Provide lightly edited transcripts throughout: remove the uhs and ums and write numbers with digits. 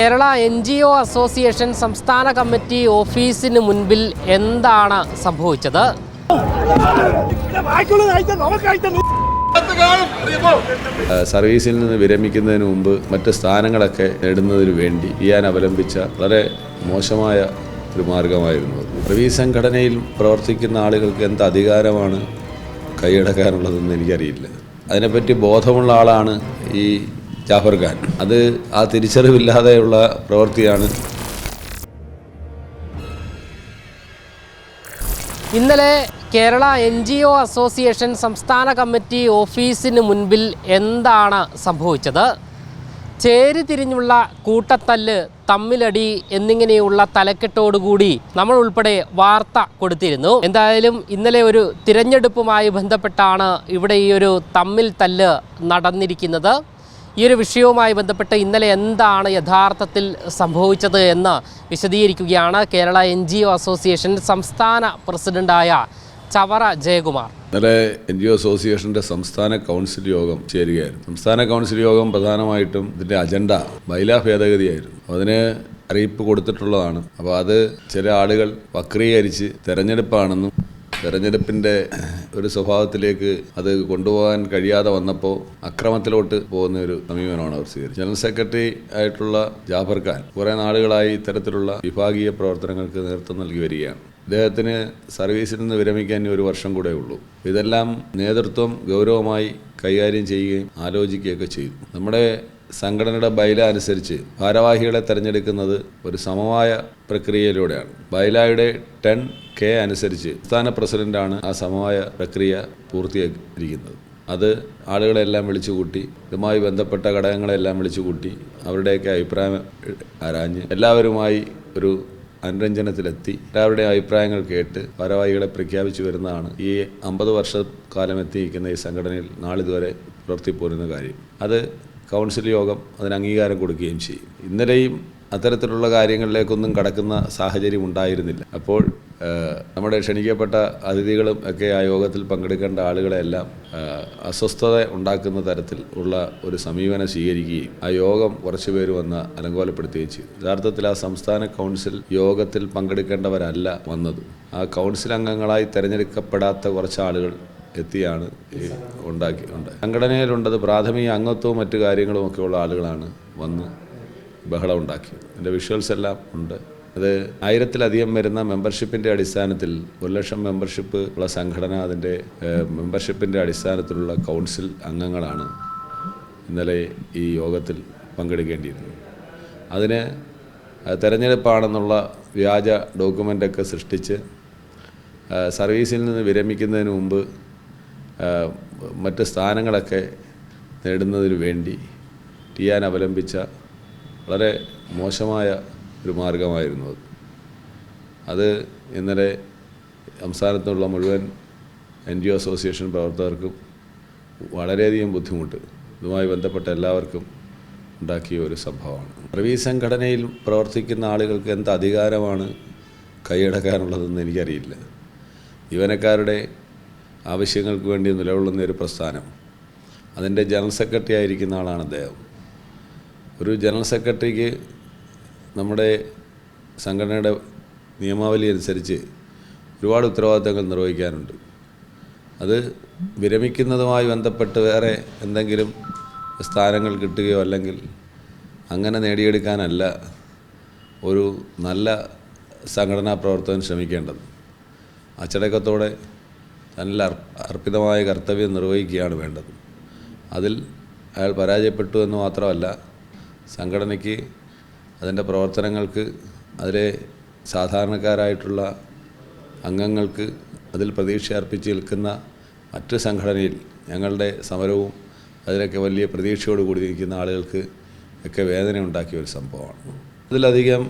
Kerala NGO association സംസ്ഥാന committee ഓഫീസിന് മുൻപിൽ എന്താണ് സംഭവിച്ചത്? സർവീസിൽ നിന്ന് വിരമിക്കുന്നതിന് മുമ്പ് മറ്റ് സ്ഥാനങ്ങളൊക്കെ നേടുന്നതിന് വേണ്ടി ചെയ്യാൻ അവലംബിച്ച വളരെ മോശമായ ഒരു മാർഗമായിരുന്നു. സർവീസ് സംഘടനയിൽ പ്രവർത്തിക്കുന്ന ആളുകൾക്ക് എന്ത് അധികാരമാണ് കൈയടക്കാനുള്ളതെന്ന് എനിക്കറിയില്ല. അതിനെപ്പറ്റി ബോധമുള്ള ആളാണ് ഈ ജാഫർ ഖാൻ. അത് ആ തിരിച്ചറിവില്ലാതെയുള്ള പ്രവൃത്തിയാണ്. ഇന്നലെ കേരള NGO അസോസിയേഷൻ സംസ്ഥാന കമ്മിറ്റി ഓഫീസിന് മുൻപിൽ എന്താണ് സംഭവിച്ചത്? ചേരിതിരിഞ്ഞുള്ള കൂട്ടത്തല്ല്, തമ്മിലടി എന്നിങ്ങനെയുള്ള തലക്കെട്ടോടുകൂടി നമ്മൾ ഉൾപ്പെടെ വാർത്ത കൊടുത്തിരുന്നു. എന്തായാലും ഇന്നലെ ഒരു തിരഞ്ഞെടുപ്പുമായി ബന്ധപ്പെട്ടാണ് ഇവിടെ ഈ ഒരു തമ്മിൽ തല്ല് നടന്നിരിക്കുന്നത്. ഈ ഒരു വിഷയവുമായി ബന്ധപ്പെട്ട് ഇന്നലെ എന്താണ് യഥാർത്ഥത്തിൽ സംഭവിച്ചത് എന്ന് വിശദീകരിക്കുകയാണ് കേരള NGO അസോസിയേഷൻ സംസ്ഥാന പ്രസിഡന്റായ ചവറ ജയകുമാർ. ഇന്നലെ NGO അസോസിയേഷൻ്റെ സംസ്ഥാന കൗൺസിൽ യോഗം ചേരുകയായിരുന്നു. സംസ്ഥാന കൗൺസിൽ യോഗം പ്രധാനമായിട്ടും ഇതിൻ്റെ അജണ്ട ബൈലാ ഭേദഗതിയായിരുന്നു. അതിന് അറിയിപ്പ് കൊടുത്തിട്ടുള്ളതാണ്. അപ്പോൾ അത് ചില ആളുകൾ വക്രീകരിച്ച് തെരഞ്ഞെടുപ്പാണെന്നും തെരഞ്ഞെടുപ്പിൻ്റെ ഒരു സ്വഭാവത്തിലേക്ക് അത് കൊണ്ടുപോകാൻ കഴിയാതെ വന്നപ്പോൾ അക്രമത്തിലോട്ട് പോകുന്ന ഒരു സമീപനമാണ് അവർ സ്വീകരിച്ചത്. ജനറൽ സെക്രട്ടറി ആയിട്ടുള്ള ജാഫർ ഖാൻ കുറേ നാളുകളായി ഇത്തരത്തിലുള്ള വിഭാഗീയ പ്രവർത്തനങ്ങൾക്ക് നേതൃത്വം നൽകി വരികയാണ്. അദ്ദേഹത്തിന് സർവീസിൽ നിന്ന് വിരമിക്കാൻ ഒരു വർഷം കൂടെ ഉള്ളൂ. ഇതെല്ലാം നേതൃത്വം ഗൗരവമായി കൈകാര്യം ചെയ്യുകയും ആലോചിക്കുകയൊക്കെ ചെയ്തു. നമ്മുടെ സംഘടനയുടെ ബൈല അനുസരിച്ച് ഭാരവാഹികളെ തിരഞ്ഞെടുക്കുന്നത് ഒരു സമവായ പ്രക്രിയയിലൂടെയാണ്. ബൈലായുടെ 10K അനുസരിച്ച് സംസ്ഥാന പ്രസിഡന്റാണ് ആ സമവായ പ്രക്രിയ പൂർത്തീകരിക്കുന്നത്. അത് ആളുകളെല്ലാം വിളിച്ചുകൂട്ടി, ഇതുമായി ബന്ധപ്പെട്ട ഘടകങ്ങളെല്ലാം വിളിച്ചുകൂട്ടി അവരുടെയൊക്കെ അഭിപ്രായം ആരാഞ്ഞ് എല്ലാവരുമായി ഒരു അനുരഞ്ജനത്തിലെത്തി എല്ലാവരുടെ അഭിപ്രായങ്ങൾ കേട്ട് ഭാരവാഹികളെ പ്രഖ്യാപിച്ചു വരുന്നതാണ് ഈ 50 വർഷക്കാലം എത്തിയിരിക്കുന്ന ഈ സംഘടനയിൽ നാളിതുവരെ പ്രവർത്തിപ്പോരുന്ന കാര്യം. അത് കൗൺസിൽ യോഗം അതിന് അംഗീകാരം കൊടുക്കുകയും ചെയ്യും. ഇന്നലെയും അത്തരത്തിലുള്ള കാര്യങ്ങളിലേക്കൊന്നും കടക്കുന്ന സാഹചര്യം ഉണ്ടായിരുന്നില്ല. അപ്പോൾ നമ്മുടെ ക്ഷണിക്കപ്പെട്ട അതിഥികളും ഒക്കെ ആ യോഗത്തിൽ പങ്കെടുക്കേണ്ട ആളുകളെല്ലാം അസ്വസ്ഥത ഉണ്ടാക്കുന്ന തരത്തിൽ ഉള്ള ഒരു സമീപനം സ്വീകരിക്കുകയും ആ യോഗം കുറച്ചു പേര് വന്ന് അലങ്കോലപ്പെടുത്തുകയും ചെയ്തു. യഥാർത്ഥത്തിൽ ആ സംസ്ഥാന കൗൺസിൽ യോഗത്തിൽ പങ്കെടുക്കേണ്ടവരല്ല വന്നത്. ആ കൗൺസിൽ അംഗങ്ങളായി തിരഞ്ഞെടുക്കപ്പെടാത്ത കുറച്ച് ആളുകൾ എത്തിയാണ് ഉണ്ടാക്കി. സംഘടനയിലുണ്ടത് പ്രാഥമിക അംഗത്വവും മറ്റു കാര്യങ്ങളും ഒക്കെ ഉള്ള ആളുകളാണ് വന്ന് ബഹളം ഉണ്ടാക്കിയത്. എൻ്റെ വിഷ്വൽസ് എല്ലാം ഉണ്ട്. അത് 1000-ലധികം വരുന്ന മെമ്പർഷിപ്പിൻ്റെ അടിസ്ഥാനത്തിൽ 1 ലക്ഷം മെമ്പർഷിപ്പ് ഉള്ള സംഘടന, അതിൻ്റെ മെമ്പർഷിപ്പിൻ്റെ അടിസ്ഥാനത്തിലുള്ള കൗൺസിൽ അംഗങ്ങളാണ് ഇന്നലെ ഈ യോഗത്തിൽ പങ്കെടുക്കേണ്ടിയിരുന്നത്. അതിന് തെരഞ്ഞെടുപ്പാണെന്നുള്ള വ്യാജ ഡോക്യുമെൻ്റൊക്കെ സൃഷ്ടിച്ച് സർവീസിൽ നിന്ന് വിരമിക്കുന്നതിന് മുമ്പ് മറ്റ് സ്ഥാനങ്ങളൊക്കെ നേടുന്നതിന് വേണ്ടി ചെയ്യാൻ അവലംബിച്ച വളരെ മോശമായ ഒരു മാർഗമായിരുന്നു അത്. ഇന്നലെ സംസ്ഥാനത്തുള്ള മുഴുവൻ NGO അസോസിയേഷൻ പ്രവർത്തകർക്കും വളരെയധികം ബുദ്ധിമുട്ട് ഇതുമായി ബന്ധപ്പെട്ട എല്ലാവർക്കും ഉണ്ടാക്കിയ ഒരു സംഭവമാണ്. സർവീസ് സംഘടനയിൽ പ്രവർത്തിക്കുന്ന ആളുകൾക്ക് എന്ത് അധികാരമാണ് കൈയടക്കാനുള്ളതെന്ന് എനിക്കറിയില്ല. ജീവനക്കാരുടെ ആവശ്യങ്ങൾക്ക് വേണ്ടി നിലകൊള്ളുന്ന ഒരു പ്രസ്ഥാനം, അതിൻ്റെ ജനറൽ സെക്രട്ടറി ആയിരിക്കുന്ന ആളാണ് അദ്ദേഹം. ഒരു ജനറൽ സെക്രട്ടറിക്ക് നമ്മുടെ സംഘടനയുടെ നിയമാവലി അനുസരിച്ച് ഒരുപാട് ഉത്തരവാദിത്തങ്ങൾ നിർവഹിക്കാനുണ്ട്. അത് വിരമിക്കുന്നതുമായി ബന്ധപ്പെട്ട് വേറെ എന്തെങ്കിലും സ്ഥാനങ്ങൾ കിട്ടുകയോ അല്ലെങ്കിൽ അങ്ങനെ നേടിയെടുക്കാനല്ല ഒരു നല്ല സംഘടനാ പ്രവർത്തകൻ ശ്രമിക്കേണ്ടത്. അച്ചടക്കത്തോടെ തന്നിൽ അർപ്പിതമായ കർത്തവ്യം നിർവഹിക്കുകയാണ് വേണ്ടത്. അതിൽ അയാൾ പരാജയപ്പെട്ടു എന്ന് മാത്രമല്ല, സംഘടനയ്ക്ക് അതിൻ്റെ പ്രവർത്തനങ്ങൾക്ക് അതിലെ സാധാരണക്കാരായിട്ടുള്ള അംഗങ്ങൾക്ക് അതിൽ പ്രതീക്ഷ അർപ്പിച്ച് നിൽക്കുന്ന മറ്റ് സംഘടനയിൽ ഞങ്ങളുടെ സമരവും അതിലൊക്കെ വലിയ പ്രതീക്ഷയോട് കൂടി നിൽക്കുന്ന ആളുകൾക്ക് ഒക്കെ വേദന ഉണ്ടാക്കിയ ഒരു സംഭവമാണ്. അതിലധികം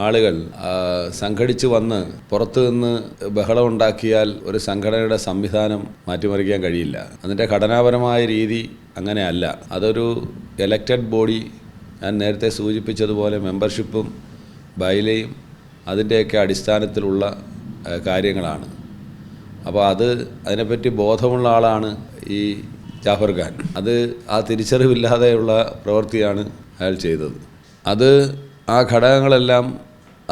ആളുകൾ സംഘടിച്ച് വന്ന് പുറത്തു നിന്ന് ബഹളം ഉണ്ടാക്കിയാൽ ഒരു സംഘടനയുടെ സംവിധാനം മാറ്റിമറിക്കാൻ കഴിയില്ല. അതിൻ്റെ ഘടനാപരമായ രീതി അങ്ങനെയല്ല. അതൊരു എലക്റ്റഡ് ബോഡി, ഞാൻ നേരത്തെ സൂചിപ്പിച്ചതുപോലെ മെമ്പർഷിപ്പും ബൈലയും അതിൻ്റെയൊക്കെ അടിസ്ഥാനത്തിലുള്ള കാര്യങ്ങളാണ്. അപ്പോൾ അതിനെപ്പറ്റി ബോധമുള്ള ആളാണ് ഈ ജാഫർ ഖാൻ. അത് ആ തിരിച്ചറിവില്ലാതെയുള്ള പ്രവൃത്തിയാണ് അയാൾ ചെയ്തത്. അത് ആ ഘടകങ്ങളെല്ലാം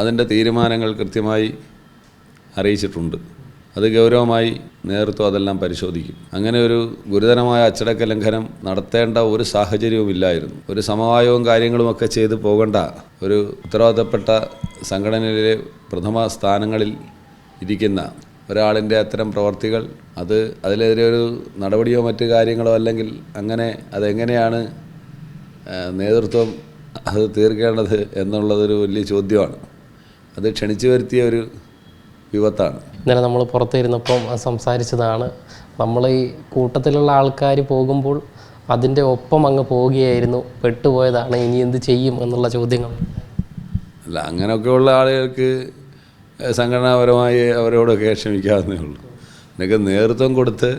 അതിൻ്റെ തീരുമാനങ്ങൾ കൃത്യമായി അറിയിച്ചിട്ടുണ്ട്. അത് ഗൗരവമായി നേതൃത്വം അതെല്ലാം പരിശോധിക്കും. അങ്ങനെ ഒരു ഗുരുതരമായ അച്ചടക്ക ലംഘനം നടത്തേണ്ട ഒരു സാഹചര്യവുമില്ലായിരുന്നു. ഒരു സമവായവും കാര്യങ്ങളുമൊക്കെ ചെയ്തു പോകേണ്ട ഒരു ഉത്തരവാദിത്തപ്പെട്ട സംഘടനയിലെ പ്രഥമ സ്ഥാനങ്ങളിൽ ഇരിക്കുന്ന ഒരാളിൻ്റെ അത്തരം പ്രവർത്തികൾ അതിലെതിരെ ഒരു നടപടിയോ മറ്റു കാര്യങ്ങളോ അല്ലെങ്കിൽ അങ്ങനെ അതെങ്ങനെയാണ് നേതൃത്വം അത് തീർക്കേണ്ടത് എന്നുള്ളതൊരു വലിയ ചോദ്യമാണ്. അത് ക്ഷണിച്ചു വരുത്തിയ ഒരു വിപത്താണ്. ഇന്നലെ നമ്മൾ പുറത്തിരുന്നപ്പം സംസാരിച്ചതാണ്. നമ്മൾ ഈ കൂട്ടത്തിലുള്ള ആൾക്കാർ പോകുമ്പോൾ അതിൻ്റെ ഒപ്പം അങ്ങ് പോവുകയായിരുന്നു, പെട്ടുപോയതാണ്, ഇനി എന്ത് ചെയ്യും എന്നുള്ള ചോദ്യങ്ങൾ. അല്ല, അങ്ങനെയൊക്കെയുള്ള ആളുകൾക്ക് സംഘടനാപരമായി അവരോടൊക്കെ ക്ഷമിക്കാവുന്നേ ഉള്ളൂ. എന്നൊക്കെ നേതൃത്വം കൊടുത്ത്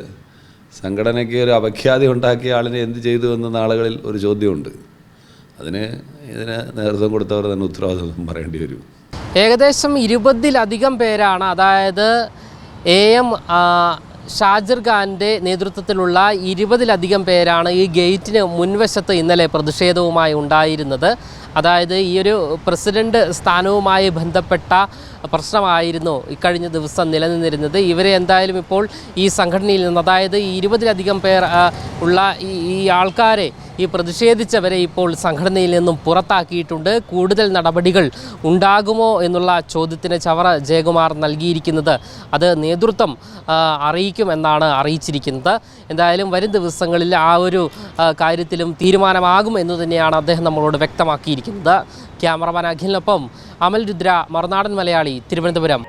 സംഘടനയ്ക്ക് ഒരു അപഖ്യാതി ഉണ്ടാക്കിയ ആളിനെ എന്ത് ചെയ്തു എന്ന നാളുകളിൽ ഒരു ചോദ്യമുണ്ട്. ഇതിന് നേതൃത്വം കൊടുത്തവർ തന്നെ ഉത്തരവാദിത്വം പറയേണ്ടി വരും. ഏകദേശം 20-ലധികം പേരാണ്, അതായത് AM ഷാജിർ ഖാൻ്റെ നേതൃത്വത്തിലുള്ള 20-ലധികം പേരാണ് ഈ ഗേറ്റിന് മുൻവശത്ത് ഇന്നലെ പ്രതിഷേധവുമായി ഉണ്ടായിരുന്നത്. അതായത് ഈ ഒരു പ്രസിഡന്റ് സ്ഥാനവുമായി ബന്ധപ്പെട്ട പ്രശ്നമായിരുന്നു ഇക്കഴിഞ്ഞ ദിവസം നിലനിന്നിരുന്നത്. ഇവരെ എന്തായാലും ഇപ്പോൾ ഈ സംഘടനയിൽ നിന്ന്, അതായത് ഈ 20-ലധികം പേർ ഉള്ള ഈ ആൾക്കാരെ, ഈ പ്രതിഷേധിച്ചവരെ ഇപ്പോൾ സംഘടനയിൽ നിന്നും പുറത്താക്കിയിട്ടുണ്ട്. കൂടുതൽ നടപടികൾ ഉണ്ടാകുമോ എന്നുള്ള ചോദ്യത്തിന് ചവറ ജയകുമാർ നൽകിയിരിക്കുന്നത് അത് നേതൃത്വം അറിയിക്കുമെന്നാണ് അറിയിച്ചിരിക്കുന്നത്. എന്തായാലും വരും ദിവസങ്ങളിൽ ആ ഒരു കാര്യത്തിലും തീരുമാനമാകും എന്ന് തന്നെയാണ് അദ്ദേഹം നമ്മളോട് വ്യക്തമാക്കിയിരിക്കുന്നത്. ക്യാമറമാൻ അഖിലിനൊപ്പം അമൽ രുദ്ര, മറുനാടൻ മലയാളി, തിരുവനന്തപുരം.